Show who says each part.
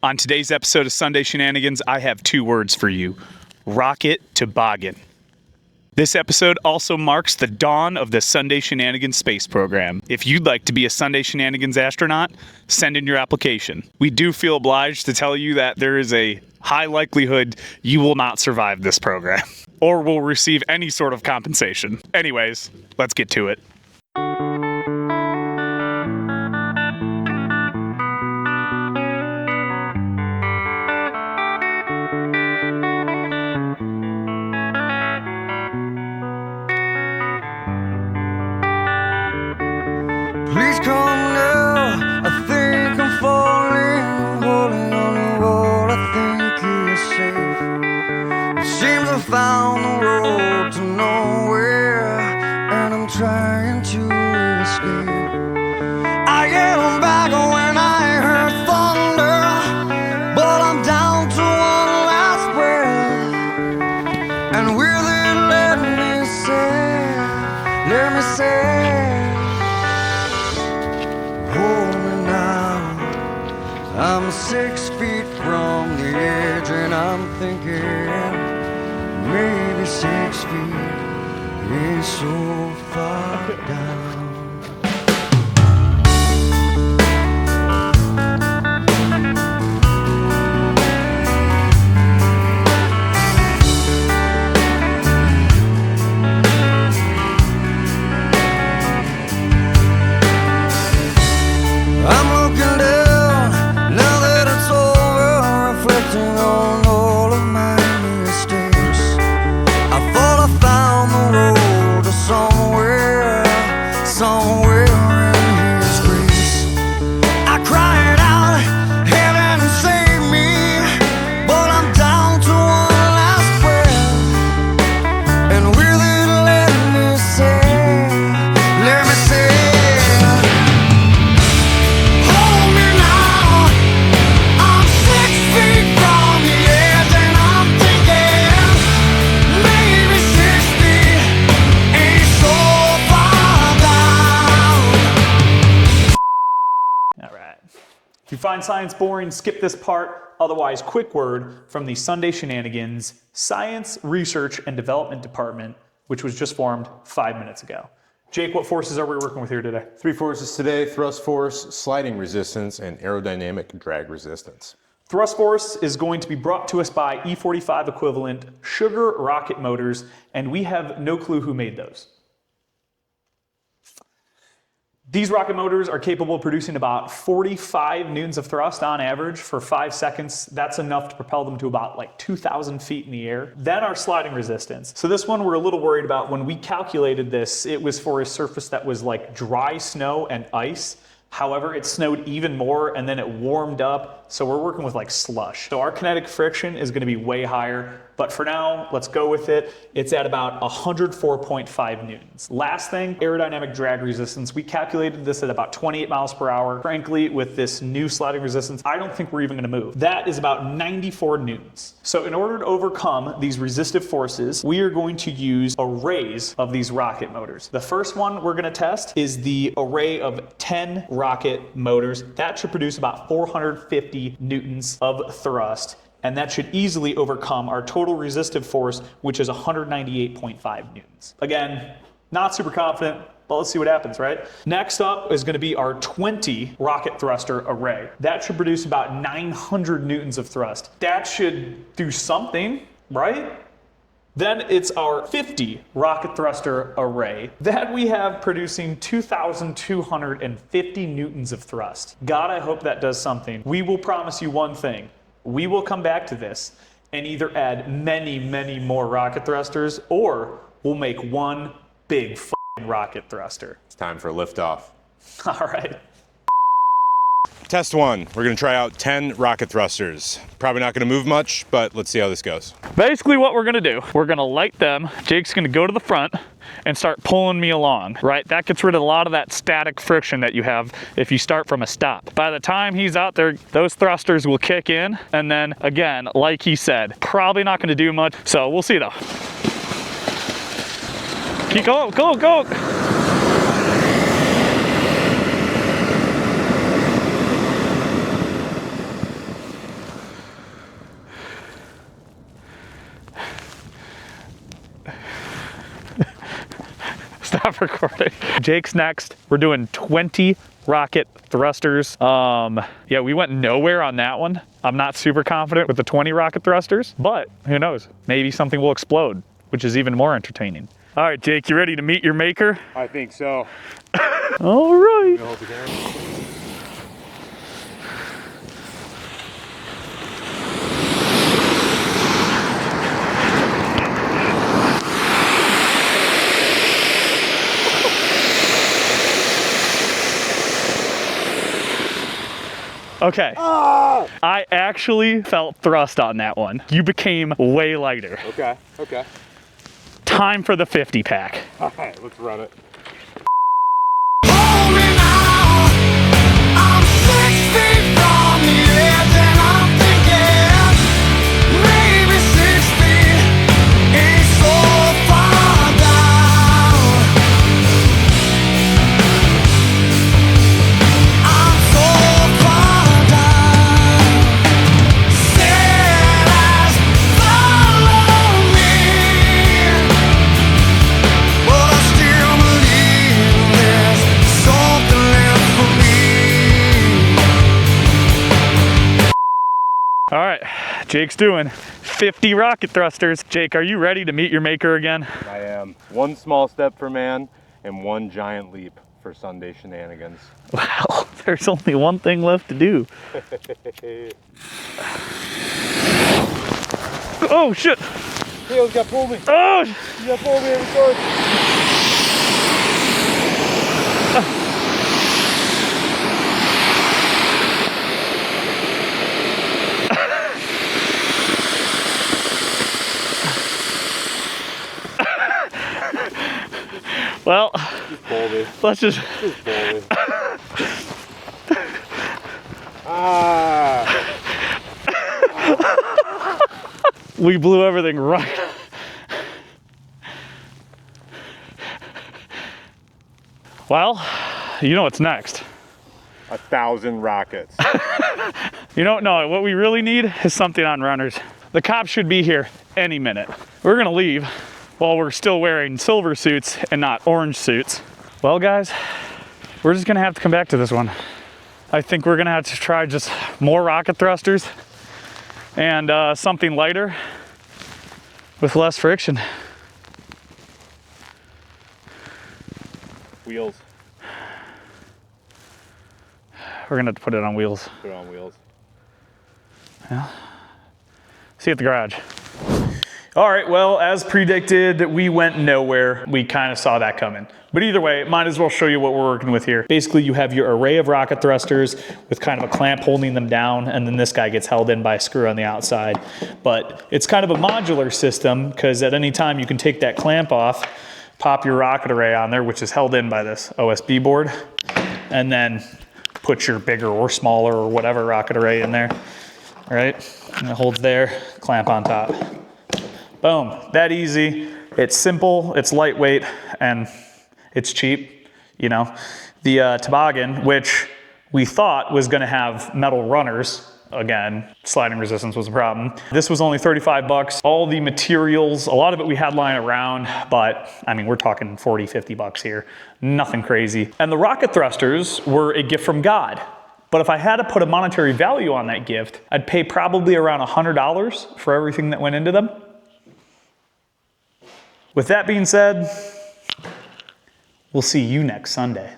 Speaker 1: On today's episode of Sunday Shenanigans, I have 2 words for you: rocket toboggan. This episode also marks the dawn of the Sunday Shenanigans space program. If you'd like to be a Sunday Shenanigans astronaut, send in your application. We do feel obliged to tell you that there is a high likelihood you will not survive this program, or will receive any sort of compensation. Anyways, let's get to it.
Speaker 2: Please come now, I think I'm falling, holding on to what I think is safe. It seems I found the road to nowhere, and I'm trying to escape. I am back when I heard thunder, but I'm down to one last breath. And will it let me say, hold me now. I'm 6 feet from the edge, and I'm thinking maybe 6 feet is so far down. I'm looking down, now that it's over, reflecting on all of my mistakes. I thought I found the road to somewhere in His grace. I cried out, heaven save me, but I'm down to one last breath. And will it let me say, hold me now. I'm 6 feet from the edge, and I'm thinking maybe 6 feet ain't so far down.
Speaker 1: All right. If you find science boring, skip this part. Otherwise, quick word from the Sunday Shenanigans Science, Research, and Development Department, which was just formed 5 minutes ago. Jake, what forces are we working with here today?
Speaker 3: 3 forces today: thrust force, sliding resistance, and aerodynamic drag resistance.
Speaker 1: Thrust force is going to be brought to us by E45 equivalent sugar rocket motors, and we have no clue who made those. These rocket motors are capable of producing about 45 newtons of thrust on average for 5 seconds. That's enough to propel them to about like 2,000 feet in the air. Then our sliding resistance. So this one we're a little worried about. When we calculated this, it was for a surface that was like dry snow and ice. However, it snowed even more and then it warmed up. So we're working with like slush. So our kinetic friction is going to be way higher. But for now, let's go with it. It's at about 104.5 newtons. Last thing, aerodynamic drag resistance. We calculated this at about 28 miles per hour. Frankly, with this new sliding resistance, I don't think we're even gonna move. That is about 94 newtons. So in order to overcome these resistive forces, we are going to use arrays of these rocket motors. The first one we're gonna test is the array of 10 rocket motors. That should produce about 450 newtons of thrust. And that should easily overcome our total resistive force, which is 198.5 newtons. Again, not super confident, but let's see what happens, right? Next up is gonna be our 20 rocket thruster array. That should produce about 900 newtons of thrust. That should do something, right? Then it's our 50 rocket thruster array that we have producing 2,250 newtons of thrust. God, I hope that does something. We will promise you one thing. We will come back to this and either add many, many more rocket thrusters, or we'll make one big f***ing rocket thruster.
Speaker 3: It's time for liftoff.
Speaker 1: All right.
Speaker 3: Test 1. We're going to try out 10 rocket thrusters. Probably not going to move much, but let's see how this goes.
Speaker 1: Basically what we're gonna do, we're gonna light them. Jake's gonna go to the front and start pulling me along, right? That gets rid of a lot of that static friction that you have if you start from a stop. By the time he's out there, those thrusters will kick in, and then again, like he said, probably not gonna do much, so we'll see though. Keep going, go. Stop recording. Jake's next. We're doing 20 rocket thrusters. Yeah, we went nowhere on that one. I'm not super confident with the 20 rocket thrusters, but who knows? Maybe something will explode, which is even more entertaining. All right, Jake, you ready to meet your maker?
Speaker 3: I think so.
Speaker 1: All right. Okay, I actually felt thrust on that one. You became way lighter.
Speaker 3: Okay, okay.
Speaker 1: Time for the 50 pack.
Speaker 3: All right, let's run it.
Speaker 2: Hold me now. I'm 6 feet from the edge and I'm thinking maybe 6 feet ain't so far down. I'm so far down. Said eyes follow me, but I still believe there's something left for me.
Speaker 1: All right, Jake's doing 50 rocket thrusters. Jake, are you ready to meet your maker again?
Speaker 3: I am. One small step for man and one giant leap for Sunday shenanigans.
Speaker 1: Well, there's only one thing left to do. Oh, shit.
Speaker 3: Tails got pulled me.
Speaker 1: Oh,
Speaker 3: You got pulled me every time.
Speaker 1: well,
Speaker 3: Pull me.
Speaker 1: let's just...
Speaker 3: Just pull me. Ah.
Speaker 1: We blew everything right. Well, you know what's next.
Speaker 3: 1,000 rockets.
Speaker 1: You know, no, what we really need is something on runners. The cops should be here any minute. We're gonna leave while we're still wearing silver suits and not orange suits. Well, guys, we're just gonna have to come back to this one. I think we're gonna have to try just more rocket thrusters and something lighter with less friction.
Speaker 3: Wheels.
Speaker 1: We're gonna have to put it on wheels.
Speaker 3: Put it on wheels.
Speaker 1: See you at the garage. All right, well, as predicted, we went nowhere. We kind of saw that coming. But either way, might as well show you what we're working with here. Basically, you have your array of rocket thrusters with kind of a clamp holding them down, and then this guy gets held in by a screw on the outside. But it's kind of a modular system, because at any time you can take that clamp off, pop your rocket array on there, which is held in by this OSB board, and then put your bigger or smaller or whatever rocket array in there. All right, and it holds there, clamp on top. Boom, that easy. It's simple, it's lightweight, and it's cheap. You know, the Toboggan, which we thought was gonna have metal runners, again, sliding resistance was a problem. This was only 35 bucks. All the materials, a lot of it we had lying around, but I mean, we're talking 40, 50 bucks here. Nothing crazy. And the rocket thrusters were a gift from God. But if I had to put a monetary value on that gift, I'd pay probably around $100 for everything that went into them. With that being said, we'll see you next Sunday.